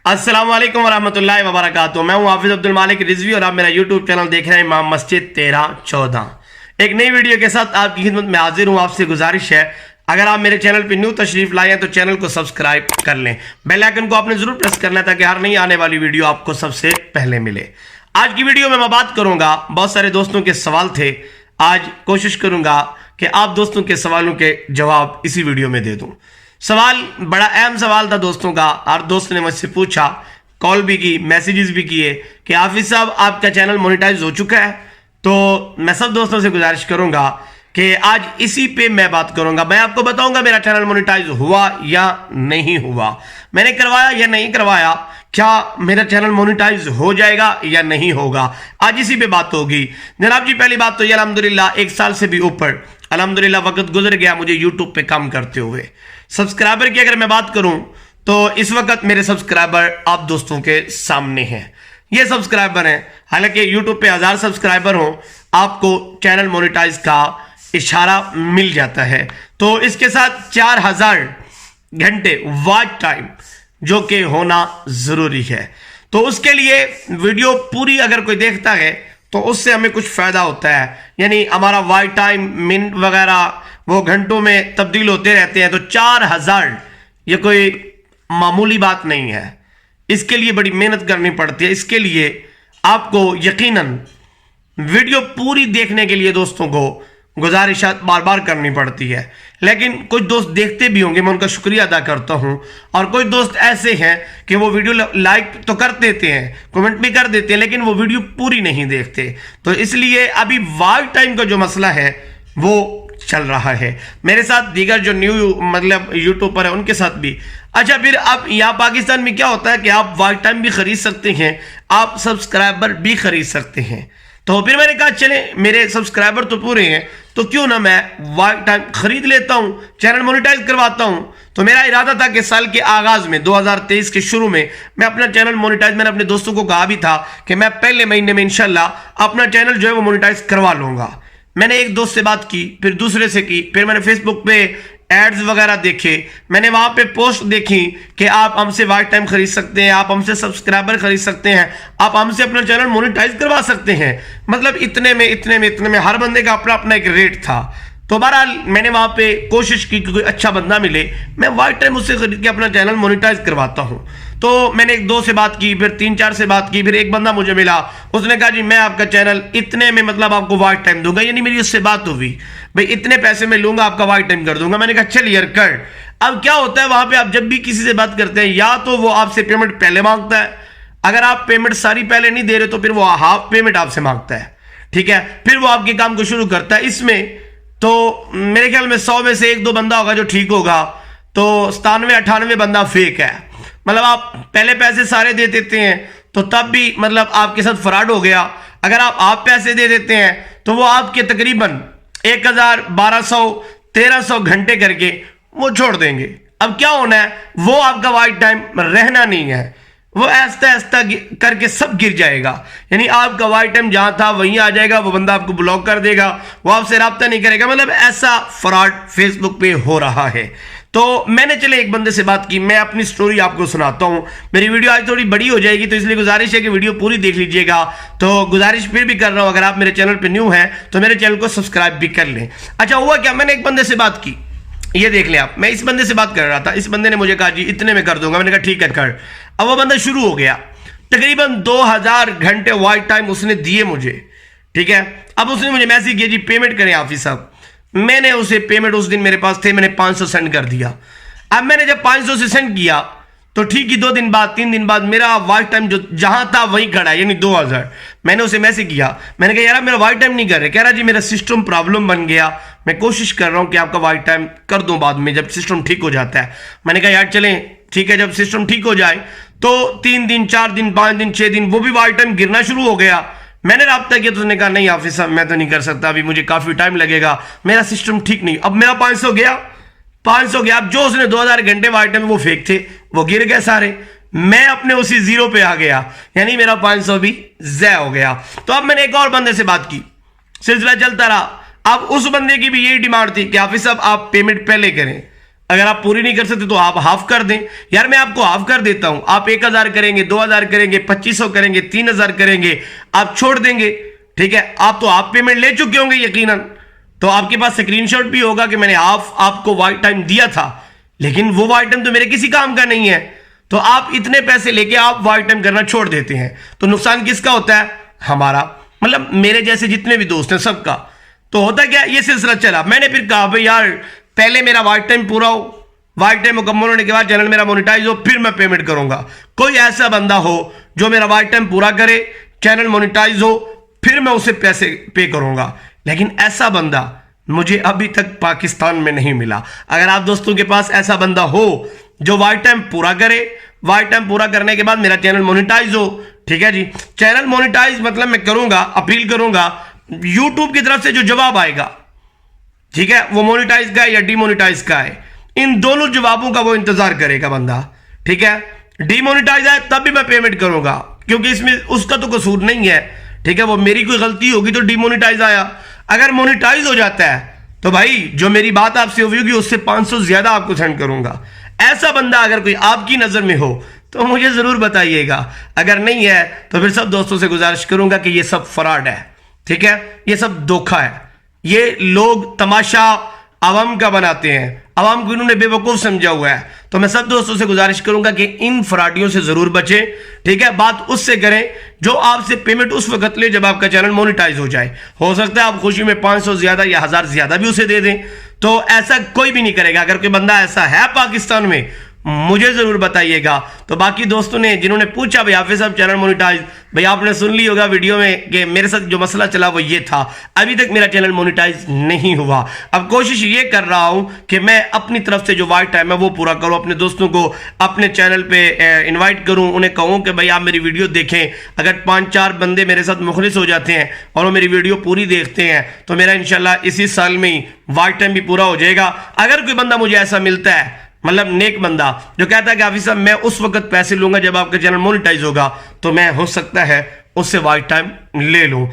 अस्सलाम वालेकुम वरहमतुल्लाहि वबरकातुहू। मैं हूं हाफिज अब्दुल मालिक रिजवी और आप मेरा यूट्यूब चैनल देख रहे हैं इमाम मस्जिद 1314। एक नई वीडियो के साथ आपकी खिदमत में हाजिर हूं। आपसे गुजारिश है, अगर आप मेरे चैनल पर न्यू तशरीफ लाए हैं तो चैनल को सब्सक्राइब कर लें। बेल आइकन को आपने जरूर प्रेस करना है ताकि हर नई आने वाली वीडियो आपको सबसे पहले मिले। आज की वीडियो में मैं बात करूंगा, बहुत सारे दोस्तों के सवाल थे, आज कोशिश करूंगा कि आप दोस्तों के सवालों के जवाब इसी वीडियो में दे दूं। सवाल बड़ा अहम सवाल था दोस्तों का। हर दोस्त ने मुझसे पूछा, कॉल भी की, मैसेजेस भी किए कि हाफिज साहब आपका चैनल मोनेटाइज हो चुका है। तो मैं सब दोस्तों से गुजारिश करूंगा कि आज इसी पे मैं बात करूंगा। मैं आपको बताऊंगा मेरा चैनल मोनेटाइज हुआ या नहीं हुआ, मैंने करवाया या नहीं करवाया, क्या मेरा चैनल मोनेटाइज हो जाएगा या नहीं होगा, आज इसी पे बात होगी। जनाब जी, पहली बात तो ये, अल्हम्दुलिल्लाह 1 साल से भी ऊपर अल्हम्दुलिल्लाह वक्त गुजर गया मुझे यूट्यूब पे काम करते हुए। सब्सक्राइबर की अगर मैं बात करूं तो इस वक्त मेरे सब्सक्राइबर आप दोस्तों के सामने हैं। ये सब्सक्राइबर हैं, हालांकि यूट्यूब पे 1000 सब्सक्राइबर हो आपको चैनल मोनेटाइज का इशारा मिल जाता है। तो इसके साथ 4000 घंटे वॉच टाइम जो कि होना जरूरी है। तो उसके लिए वीडियो पूरी अगर कोई देखता है तो उससे हमें कुछ फायदा होता है, यानी हमारा वॉच टाइम, मिनट वगैरह वो घंटों में तब्दील होते रहते हैं। तो 4000 ये कोई मामूली बात नहीं है, इसके लिए बड़ी मेहनत करनी पड़ती है। इसके लिए आपको यकीनन वीडियो पूरी देखने के लिए दोस्तों को गुजारिशात बार बार करनी पड़ती है। लेकिन कुछ दोस्त देखते भी होंगे, मैं उनका शुक्रिया अदा करता हूं। और कुछ दोस्त ऐसे हैं कि वो वीडियो लाइक तो कर देते हैं, कमेंट भी कर देते हैं, लेकिन वो वीडियो पूरी नहीं देखते। तो इसलिए अभी वॉच टाइम का जो मसला है वो चल रहा है। मेरे साथ दीगर जो न्यू मतलब यूट्यूबर है उनके साथ भी। अच्छा, फिर अब यहाँ पाकिस्तान में क्या होता है कि आप वॉच टाइम भी खरीद सकते हैं, आप सब्सक्राइबर भी खरीद सकते हैं। तो फिर मैंने कहा चले, मेरे सब्सक्राइबर तो पूरे हैं तो क्यों ना मैं वॉच टाइम खरीद लेता हूं, चैनल मोनेटाइज करवाता हूं। तो मेरा इरादा था कि साल के आगाज में 2023 के शुरू में मैं अपना चैनल मोनेटाइज, मैंने अपने दोस्तों को कहा भी था कि मैं पहले महीने में इंशाल्लाह अपना चैनल जो है वो मोनेटाइज करवा लूंगा। मैंने एक दोस्त से बात की, फिर दूसरे से की, फिर मैंने फेसबुक पे एड्स वगैरह देखे, मैंने वहां पे पोस्ट देखी कि आप हमसे वॉच टाइम खरीद सकते हैं, आप हमसे सब्सक्राइबर खरीद सकते हैं, आप हमसे अपना चैनल मोनेटाइज करवा सकते हैं। मतलब इतने में हर बंदे का अपना अपना एक रेट था। तो बहरहाल मैंने वहां पे कोशिश की कि कोई अच्छा बंदा मिले, मैं वॉच टाइम उससे खरीद के अपना चैनल मोनेटाइज करवाता हूं। तो मैंने 1-2 से बात की, फिर 3-4 से बात की, फिर एक बंदा मुझे मिला, उसने कहा जी मैं आपका चैनल इतने में मतलब आपको वॉच टाइम दूंगा। यानी मेरी उससे बात हुई, भाई इतने पैसे में लूंगा, आपका वॉच टाइम कर दूंगा। मैंने कहा चल यार कर। अब क्या होता है वहां पे, आप जब भी किसी से बात करते हैं या तो वो आपसे पेमेंट पहले मांगता है, अगर आप पेमेंट सारी पहले नहीं दे रहे तो फिर वो हाफ पेमेंट आपसे मांगता है, ठीक है। फिर वो आपके काम को शुरू करता है। इसमें तो मेरे ख्याल में 100 में से 1-2 बंदा होगा जो ठीक होगा, तो 97-98 बंदा फेक है। मतलब आप पहले पैसे सारे दे देते हैं तो तब भी मतलब आपके साथ फ्रॉड हो गया। अगर आप पैसे दे देते हैं तो वो आपके तकरीबन 1000, 1200, 1300 घंटे करके वो छोड़ देंगे। अब क्या होना है, वो आपका वॉच टाइम रहना नहीं है, वो ऐसा ऐसा करके सब गिर जाएगा। यानी आपका वॉच टाइम जहां था वहीं आ जाएगा, वो बंदा आपको ब्लॉक कर देगा, वो आपसे रब्ता नहीं करेगा। मतलब ऐसा फ्रॉड फेसबुक पे हो रहा है। तो मैंने चले एक बंदे से बात की, मैं अपनी स्टोरी आपको सुनाता हूं। मेरी वीडियो आज थोड़ी बड़ी हो जाएगी तो इसलिए गुजारिश है कि वीडियो पूरी देख लीजिएगा। तो गुजारिश फिर भी कर रहा हूं, अगर आप मेरे चैनल पे न्यू हैं तो मेरे चैनल को सब्सक्राइब भी कर लें। अच्छा, हुआ क्या, मैंने एक बंदे से बात की, ये देख ले आप, मैं इस बंदे से बात कर रहा था, इस बंदे ने मुझे कहा जी इतने में कर दूंगा। मैंने कहा ठीक है कर। अब वो बंदा शुरू हो गया, तकरीबन 2000 घंटे वॉच टाइम उसने दिए मुझे, ठीक है। अब उसने मुझे मैसेज किया जी पेमेंट करें हाफिज साहब। मैंने उसे पेमेंट, उस दिन मेरे पास थे, मैंने 500 सेंड कर दिया। अब मैंने जब 500 से सेंड किया तो ठीक ही 2 दिन बाद, 3 दिन बाद मेरा वॉच टाइम जो जहां था वहीं खड़ा, यानी 2000। मैंने उसे मैसेज किया, मैंने कहा यार मेरा वॉच टाइम नहीं कर रहे। कह रहा जी मेरा सिस्टम प्रॉब्लम बन गया, मैं कोशिश कर रहा हूं कि आपका वॉच टाइम कर दूं बाद में जब सिस्टम ठीक हो जाता है। मैंने कहा यार चलें ठीक है, जब सिस्टम ठीक हो जाए तो 3 दिन, 4 दिन, 5 दिन, 6 दिन वो भी वॉच टाइम गिरना शुरू हो गया। मैंने रब्ता किया तो उसने कहा नहीं हाफिज साहब मैं तो नहीं कर सकता, अभी मुझे काफी टाइम लगेगा, मेरा सिस्टम ठीक नहीं। अब मेरा 500 गया। अब जो उसने 2000 घंटे वॉच टाइम वो फेक थे, वो गिर गए सारे। मैं अपने उसी जीरो पे आ गया, यानी मेरा 500 भी ज़ाया हो गया। तो अब मैंने एक और बंदे से बात की, सिलसिला चलता रहा। अब उस बंदे की भी यही डिमांड थी कि हाफिज साहब आप पेमेंट पहले करें। अगर आप पूरी नहीं कर सकते तो आप हाफ कर दें। यार मैं आपको हाफ कर देता हूं, आप 1000 करेंगे, 2000 करेंगे, 2500 करेंगे, 3000 करेंगे, आप छोड़ देंगे, ठीक है। आप तो हाफ पेमेंट ले चुके होंगे यकीनन, तो आपके पास स्क्रीनशॉट भी होगा कि मैंने हाफ आपको वाइट टाइम दिया था, लेकिन वो वाइट टाइम तो मेरे किसी काम का नहीं है, तो आप इतने पैसे लेके आप वाइट टाइम करना छोड़ देते हैं। तो नुकसान किसका होता है? हमारा, मतलब मेरे जैसे जितने भी दोस्त हैं सबका। तो होता क्या, ये सिलसिला चला। मैंने फिर कहा भाई यार पहले मेरा वाइट टाइम पूरा हो, वाइट टाइम मुकम्मल होने के बाद चैनल मेरा मोनेटाइज हो, फिर मैं पेमेंट करूंगा। कोई ऐसा बंदा हो जो मेरा वाइट टाइम पूरा करे, चैनल मोनेटाइज हो, फिर मैं उसे पैसे पे करूंगा। लेकिन ऐसा बंदा मुझे अभी तक पाकिस्तान में नहीं मिला। अगर आप दोस्तों के पास ऐसा बंदा हो जो वाइट टाइम पूरा करे, वाइट टाइम पूरा करने के बाद मेरा चैनल मोनेटाइज हो, ठीक है जी। चैनल मोनेटाइज मतलब मैं करूंगा, अपील करूंगा यूट्यूब की तरफ से जो जवाब आएगा, ठीक है, वो मोनेटाइज का है या डीमोनेटाइज का है, इन दोनों जवाबों का वो इंतजार करेगा बंदा, ठीक है। डीमोनेटाइज है तब भी मैं पेमेंट करूंगा, क्योंकि इसमें उसका तो कसूर नहीं है, ठीक है। वो मेरी कोई गलती होगी तो डीमोनेटाइज आया। अगर मोनेटाइज हो जाता है तो भाई जो मेरी बात आपसे हुई होगी उससे 500 ज्यादा आपको सेंड करूंगा। ऐसा बंदा अगर कोई आपकी नजर में हो तो मुझे जरूर बताइएगा। अगर नहीं है तो फिर सब दोस्तों से गुजारिश करूंगा कि ये सब फ्रॉड है, ठीक है, ये सब धोखा है। ये लोग तमाशा आवाम का बनाते हैं, आवाम को इन्होंने बेवकूफ समझा हुआ है। तो मैं सब दोस्तों से गुजारिश करूंगा कि इन फ्रॉडियों से जरूर बचें, ठीक है। बात उससे करें जो आपसे पेमेंट उस वक्त ले जब आपका चैनल मोनेटाइज हो जाए। हो सकता है आप खुशी में 500 ज्यादा या 1000 ज्यादा भी उसे दे दें, तो ऐसा कोई भी नहीं करेगा। अगर कोई बंदा ऐसा है पाकिस्तान में मुझे जरूर बताइएगा। तो बाकी दोस्तों ने जिन्होंने पूछा भाई हाफिज साहब चैनल मोनेटाइज, भाई आपने सुन ली होगा वीडियो में कि मेरे साथ जो मसला चला वो ये था, अभी तक मेरा चैनल मोनेटाइज नहीं हुआ। अब कोशिश ये कर रहा हूं कि मैं अपनी तरफ से जो वाइट टाइम है वो पूरा करूं, अपने दोस्तों को अपने चैनल पे इन्वाइट करूं, उन्हें कहूं कि भाई आप मेरी वीडियो देखें। अगर 5-4 बंदे मेरे साथ मुखलिस हो जाते हैं और वो मेरी वीडियो पूरी देखते हैं तो मेरा इंशाल्लाह इसी साल में ही वाइट टाइम भी पूरा हो जाएगा। अगर कोई बंदा मुझे ऐसा मिलता है, मतलब नेक बंदा जो कहता है कि हाफिज साहब मैं उस वक्त पैसे लूंगा जब आपका चैनल मोनेटाइज होगा, तो मैं हो सकता है उससे वाइट टाइम ले लूं।